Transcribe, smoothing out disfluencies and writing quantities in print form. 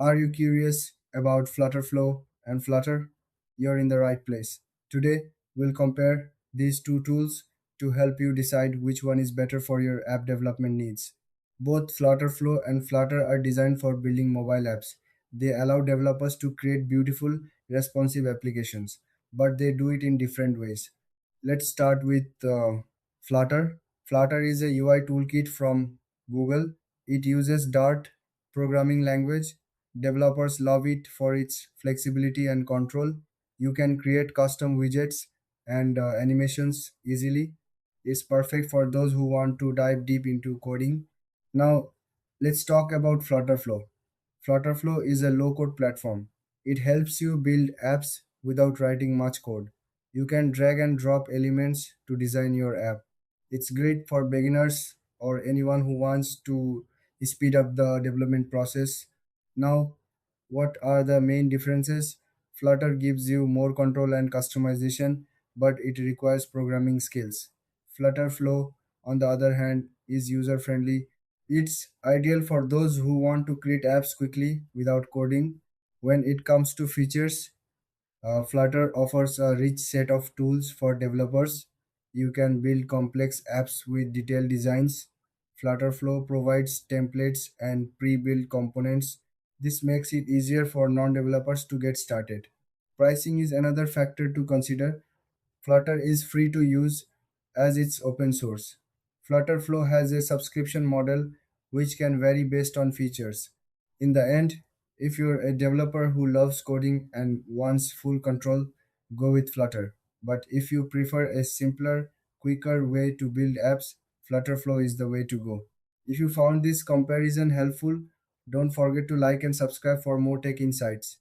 Are you curious about Flutter Flow and Flutter? You're in the right place. Today, we'll compare these two tools to help you decide which one is better for your app development needs. Both Flutter Flow and Flutter are designed for building mobile apps. They allow developers to create beautiful, responsive applications, but they do it in different ways. Let's start with Flutter. Flutter is a UI toolkit from Google. It uses Dart programming language. Developers love it for its flexibility and control. You can create custom widgets and animations easily. It's perfect for those who want to dive deep into coding. Now, let's talk about Flutter Flow. Flutter Flow is a low code platform. It helps you build apps without writing much code. You can drag and drop elements to design your app. It's great for beginners or anyone who wants to speed up the development process. Now, what are the main differences? Flutter gives you more control and customization, but it requires programming skills. Flutter Flow, on the other hand, is user friendly. It's ideal for those who want to create apps quickly without coding. When it comes to features, Flutter offers a rich set of tools for developers. You can build complex apps with detailed designs. Flutterflow provides templates and pre-built components. This makes it easier for non-developers to get started. Pricing is another factor to consider. Flutter is free to use as it's open source. Flutterflow has a subscription model which can vary based on features. In the end, if you're a developer who loves coding and wants full control, go with Flutter. But if you prefer a simpler, quicker way to build apps, Flutterflow is the way to go. If you found this comparison helpful, don't forget to like and subscribe for more tech insights.